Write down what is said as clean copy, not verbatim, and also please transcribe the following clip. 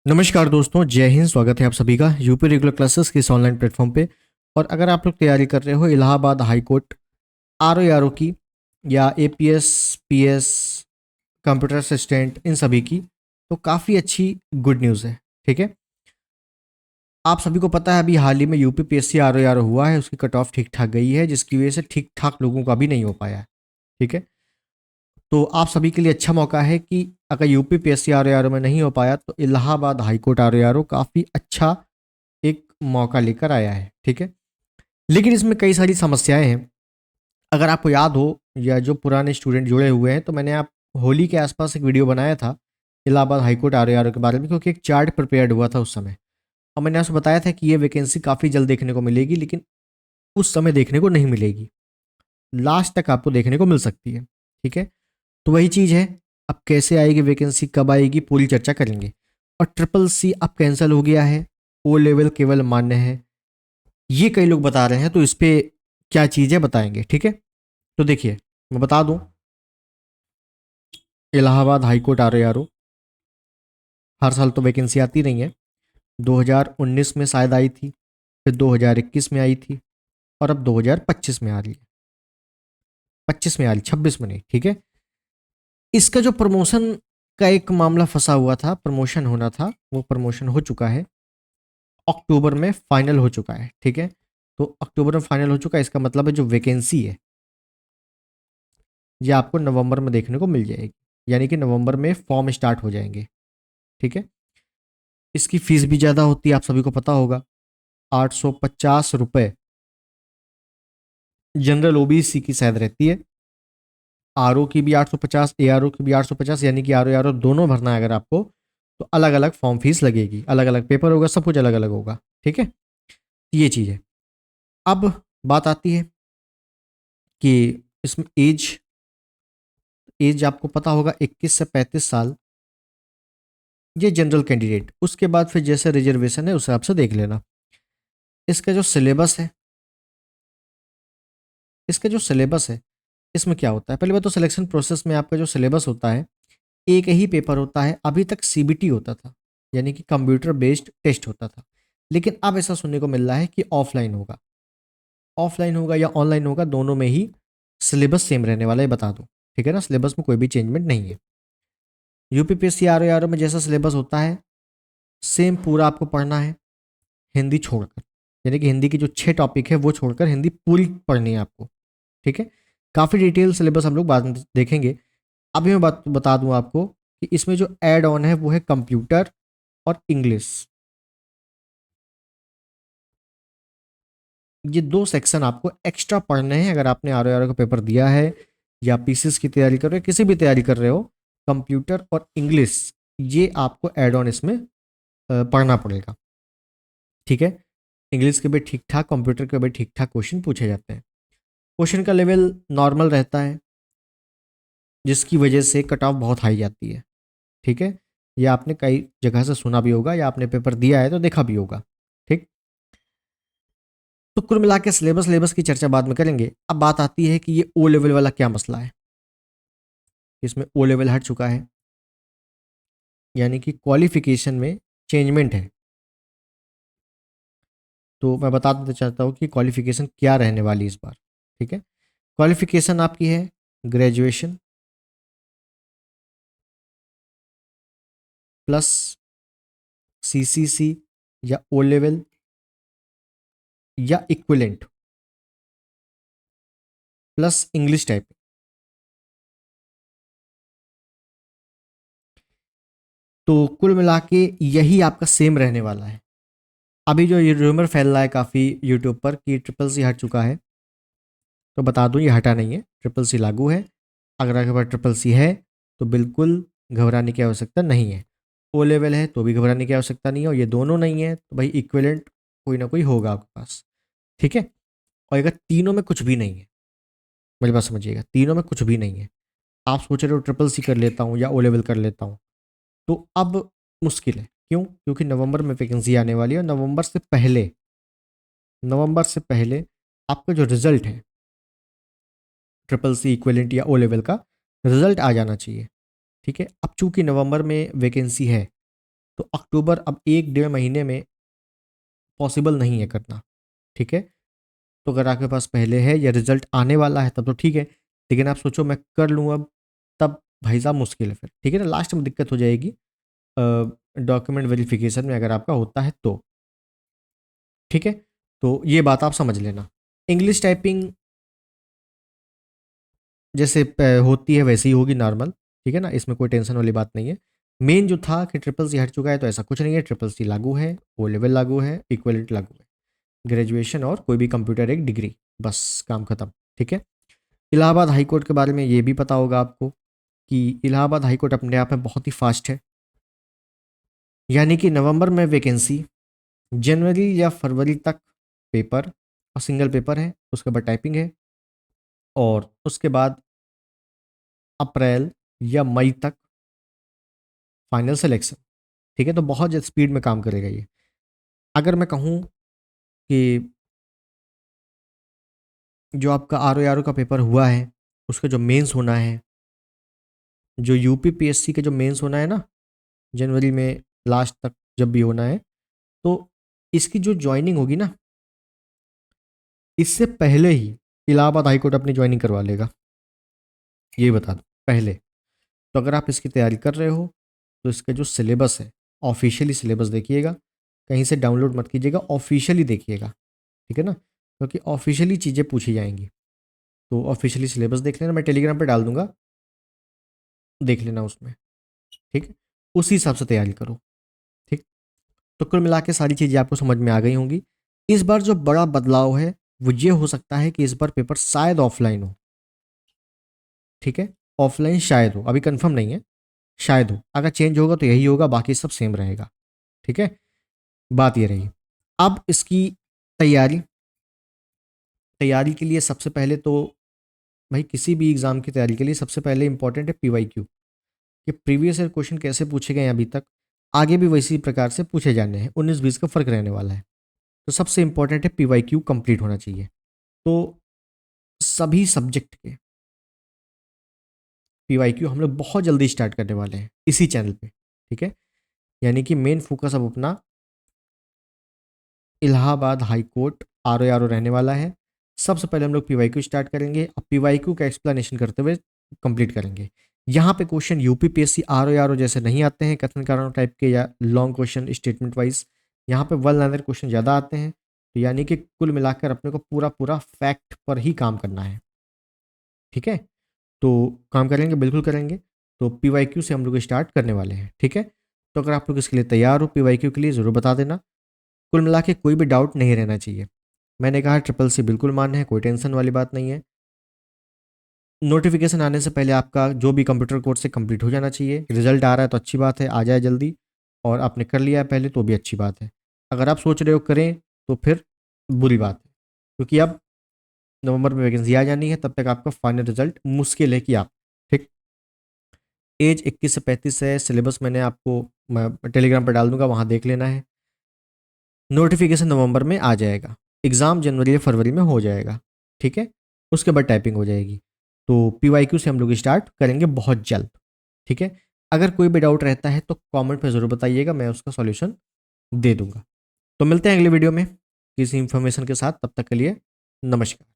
नमस्कार दोस्तों, जय हिंद। स्वागत है आप सभी का यूपी रेगुलर क्लासेस के इस ऑनलाइन प्लेटफॉर्म पे। और अगर आप लोग तैयारी कर रहे हो Allahabad high court R O की या एपीएस पीएस कंप्यूटर असिस्टेंट इन सभी की, तो काफ़ी अच्छी गुड न्यूज़ है। ठीक है, आप सभी को पता है अभी हाल ही में यूपी पीएससी आर ओ हुआ है, उसकी कट ऑफ ठीक ठाक गई है, जिसकी वजह से ठीक ठाक लोगों का भी नहीं हो पाया है। ठीक है, तो आप सभी के लिए अच्छा मौका है कि अगर यूपी पीएससी आर ओ में नहीं हो पाया तो Allahabad high court R O काफ़ी अच्छा एक मौका लेकर आया है। ठीक है, लेकिन इसमें कई सारी समस्याएं हैं। अगर आपको याद हो या जो पुराने स्टूडेंट जुड़े हुए हैं, तो मैंने आप होली के आसपास एक वीडियो बनाया था इलाहाबाद हाईकोर्ट आर के बारे में, क्योंकि एक चार्ट प्रिपेयर्ड हुआ था उस समय। और मैंने आपसे बताया था कि ये वैकेंसी काफ़ी जल्द देखने को मिलेगी, लेकिन उस समय देखने को नहीं मिलेगी, लास्ट तक आपको देखने को मिल सकती है। ठीक है, तो वही चीज़ है। अब कैसे आएगी वैकेंसी, कब आएगी, पूरी चर्चा करेंगे। और ट्रिपल सी अब कैंसिल हो गया है, ओ लेवल केवल मान्य है, ये कई लोग बता रहे हैं। तो इस पे क्या चीज़ें बताएंगे। ठीक है, तो देखिए मैं बता दूं, Allahabad high court R O हर साल तो वैकेंसी आती नहीं है। 2019 में शायद आई थी, फिर 2021 में आई थी, और अब 2025 में आ रही है। 25 में आ रही, 26 में नहीं। ठीक है, इसका जो प्रमोशन का एक मामला फंसा हुआ था, प्रमोशन होना था, वो प्रमोशन हो चुका है, अक्टूबर में फाइनल हो चुका है। ठीक है, तो अक्टूबर में फाइनल हो चुका है, इसका मतलब है जो वैकेंसी है ये आपको नवंबर में देखने को मिल जाएगी, यानी कि नवंबर में फॉर्म स्टार्ट हो जाएंगे। ठीक है, इसकी फीस भी ज़्यादा होती है, आप सभी को पता होगा, 850 रुपये जनरल ओबीसी की शायद रहती है। आर ओ की भी 850, ए आर ओ की भी 850, यानी कि आर ओ दोनों भरना है अगर आपको, तो अलग अलग फॉर्म फीस लगेगी, अलग अलग पेपर होगा, सब कुछ अलग अलग होगा। ठीक है, ये चीज़ है। अब बात आती है कि इसमें एज एज आपको पता होगा 21 से 35 साल, ये जनरल कैंडिडेट। उसके बाद फिर जैसे रिजर्वेशन है उस हिसाब से देख लेना। इसका जो सिलेबस है, इसका जो सिलेबस है, इसमें क्या होता है, पहले बात तो सिलेक्शन प्रोसेस में आपका जो सिलेबस होता है, एक ही पेपर होता है। अभी तक सीबीटी होता था, यानी कि कंप्यूटर बेस्ड टेस्ट होता था, लेकिन अब ऐसा सुनने को मिल रहा है कि ऑफलाइन होगा। ऑफलाइन होगा या ऑनलाइन होगा, दोनों में ही सिलेबस सेम रहने वाला है, बता दो। ठीक है ना, सिलेबस में कोई भी चेंजमेंट नहीं है। यूपीपीएससी आर ओ में जैसा सिलेबस होता है सेम पूरा आपको पढ़ना है, हिंदी छोड़कर, यानी कि हिंदी की जो 6 टॉपिक है वो छोड़कर हिंदी पूरी पढ़नी है आपको। ठीक है, काफ़ी डिटेल सिलेबस हम लोग बाद में देखेंगे। अभी मैं बात बता दूं आपको कि इसमें जो ऐड ऑन है वो है कंप्यूटर और इंग्लिश। ये दो सेक्शन आपको एक्स्ट्रा पढ़ने हैं अगर आपने आर का पेपर दिया है या पीसीएस की तैयारी कर रहे हो, किसी भी तैयारी कर रहे हो। कंप्यूटर और इंग्लिश ये आपको ऐड ऑन इसमें पढ़ना पड़ेगा। ठीक है, इंग्लिश के भी ठीक ठाक, कंप्यूटर के भी ठीक ठाक क्वेश्चन पूछे जाते हैं। क्वेश्चन का लेवल नॉर्मल रहता है, जिसकी वजह से कट ऑफ बहुत हाई जाती है। ठीक है, ये आपने कई जगह से सुना भी होगा या आपने पेपर दिया है तो देखा भी होगा। ठीक, तो कुल मिला के सिलेबस की चर्चा बाद में करेंगे। अब बात आती है कि ये ओ लेवल वाला क्या मसला है। इसमें ओ लेवल हट चुका है, यानी कि क्वालिफिकेशन में चेंजमेंट है। तो मैं बता देना चाहता हूँ कि क्वालिफिकेशन क्या रहने वाली इस बार। ठीक है, क्वालिफिकेशन आपकी है ग्रेजुएशन प्लस सीसीसी या ओ लेवल या इक्विलेंट प्लस इंग्लिश टाइप। तो कुल मिला के यही आपका सेम रहने वाला है। अभी जो ये रूमर फैल रहा है काफ़ी यूट्यूब पर कि ट्रिपल सी हट चुका है, तो बता दूं ये हटा नहीं है, ट्रिपल सी लागू है। अगर आपके पास ट्रिपल सी है तो बिल्कुल घबराने की आवश्यकता नहीं है। ओ लेवल है तो भी घबराने की आवश्यकता नहीं है, और ये दोनों नहीं है तो भाई इक्विवेलेंट कोई ना कोई होगा आपके पास। ठीक है, और अगर तीनों में कुछ भी नहीं है, मेरी बात समझिएगा, तीनों में कुछ भी नहीं है, आप सोच रहे हो ट्रिपल सी कर लेता हूँ या ओ लेवल कर लेता हूँ, तो अब मुश्किल है। क्यों? क्योंकि नवंबर में वैकेंसी आने वाली है, और नवंबर से पहले आपका जो रिजल्ट है ट्रिपल सी इक्विवेलेंट या ओ लेवल का रिजल्ट आ जाना चाहिए। ठीक है, अब चूंकि नवंबर में वैकेंसी है, तो अक्टूबर अब 1 डेढ़ महीने में पॉसिबल नहीं है करना, ठीक है। तो अगर आपके पास पहले है या रिजल्ट आने वाला है तब तो ठीक है, लेकिन आप सोचो मैं कर लूँ अब, तब भाई साहब मुश्किल है फिर, ठीक है ना, लास्ट में दिक्कत हो जाएगी डॉक्यूमेंट वेरिफिकेशन में अगर आपका होता है तो, ठीक है। तो ये बात आप समझ लेना। इंग्लिश टाइपिंग जैसे होती है वैसी ही होगी नॉर्मल, ठीक है ना, इसमें कोई टेंशन वाली बात नहीं है। मेन जो था कि ट्रिपल सी हट चुका है तो ऐसा कुछ नहीं है, ट्रिपल सी लागू है, ओ लेवल लागू है, इक्वलिटी लागू है, ग्रेजुएशन और कोई भी कंप्यूटर एक डिग्री, बस काम खत्म, ठीक है। इलाहाबाद हाई कोर्ट के बारे में ये भी पता होगा आपको कि इलाहाबाद हाई कोर्ट अपने आप में बहुत ही फास्ट है, यानी कि नवंबर में वैकेंसी, जनवरी या फरवरी तक पेपर और सिंगल पेपर है, उसके बाद टाइपिंग है, और उसके बाद अप्रैल या मई तक फाइनल सिलेक्शन, ठीक है। तो बहुत ज़्यादा स्पीड में काम करेगा ये। अगर मैं कहूँ कि जो आपका आर ओ आर ओ का पेपर हुआ है उसका जो मेंस होना है, जो यूपी पीएससी के जो मेंस होना है ना, जनवरी में लास्ट तक जब भी होना है, तो इसकी जो ज्वाइनिंग होगी ना, इससे पहले ही इलाहाबाद हाईकोर्ट अपनी ज्वाइनिंग करवा लेगा, ये बता दो पहले। तो अगर आप इसकी तैयारी कर रहे हो तो इसका जो सिलेबस है, ऑफिशियली सिलेबस देखिएगा, कहीं से डाउनलोड मत कीजिएगा, ऑफिशियली देखिएगा, ठीक है ना, क्योंकि ऑफिशियली चीज़ें पूछी जाएंगी। तो ऑफिशियली सिलेबस देख लेना, मैं टेलीग्राम पे डाल दूंगा, देख लेना उसमें, ठीक है, उसी हिसाब से तैयारी करो, ठीक। तो कुल मिला के सारी चीज़ें आपको समझ में आ गई होंगी। इस बार जो बड़ा बदलाव है वो ये हो सकता है कि इस बार पेपर शायद ऑफलाइन हो, ठीक है, ऑफलाइन शायद हो, अभी कंफर्म नहीं है, शायद हो, अगर चेंज होगा तो यही होगा, बाकी सब सेम रहेगा, ठीक है। बात ये रही। अब इसकी तैयारी, तैयारी के लिए सबसे पहले तो भाई किसी भी एग्जाम की तैयारी के लिए सबसे पहले इंपॉर्टेंट है पीवाईक्यू, कि प्रीवियस ईयर क्वेश्चन कैसे पूछे गए हैं अभी तक, आगे भी वैसी प्रकार से पूछे जाने हैं, 19-20 का फर्क रहने वाला है। तो सबसे इंपॉर्टेंट है पीवाईक्यू कंप्लीट होना चाहिए। तो सभी सब्जेक्ट के पीवाईक्यू हम लोग बहुत जल्दी स्टार्ट करने वाले हैं इसी चैनल पे, ठीक है। यानी कि मेन फोकस अब अपना Allahabad high court R O रहने वाला है। सबसे पहले हम लोग पीवाईक्यू स्टार्ट करेंगे, अब पीवाईक्यू का एक्सप्लेनेशन करते हुए कंप्लीट करेंगे। यहाँ पे question UP PSC R O जैसे नहीं आते हैं कथन कारण टाइप के या लॉन्ग क्वेश्चन स्टेटमेंट वाइज, यहाँ पे वन लाइनर क्वेश्चन ज़्यादा आते हैं। तो यानी कि कुल मिलाकर अपने को पूरा पूरा फैक्ट पर ही काम करना है, ठीक है। तो काम करेंगे, बिल्कुल करेंगे। तो पीवाईक्यू से हम लोग स्टार्ट करने वाले हैं, ठीक है। तो अगर आप लोग इसके लिए तैयार हो पीवाईक्यू के लिए, ज़रूर बता देना। कुल मिला के कोई भी डाउट नहीं रहना चाहिए। मैंने कहा ट्रिपल सी बिल्कुल मान है, कोई टेंशन वाली बात नहीं है। नोटिफिकेशन आने से पहले आपका जो भी कंप्यूटर कोर्स से कंप्लीट हो जाना चाहिए। रिजल्ट आ रहा है तो अच्छी बात है, आ जाए जल्दी, और आपने कर लिया है पहले तो भी अच्छी बात है। अगर आप सोच रहे हो करें तो फिर बुरी बात है, क्योंकि अब नवंबर में वैकेंसी आ जानी है, तब तक आपका फाइनल रिजल्ट मुश्किल है कि आप, ठीक। एज 21 से 35 है, सिलेबस मैंने आपको मैं टेलीग्राम पर डाल दूंगा, वहाँ देख लेना है। नोटिफिकेशन नवंबर में आ जाएगा, एग्ज़ाम जनवरी या फरवरी में हो जाएगा, ठीक है। उसके बाद टाइपिंग हो जाएगी। तो पीवाईक्यू से हम लोग स्टार्ट करेंगे बहुत जल्द, ठीक है। अगर कोई भी डाउट रहता है तो कमेंट में ज़रूर बताइएगा, मैं उसका सॉल्यूशन दे दूंगा। तो मिलते हैं अगले वीडियो में किसी इंफॉर्मेशन के साथ, तब तक के लिए नमस्कार।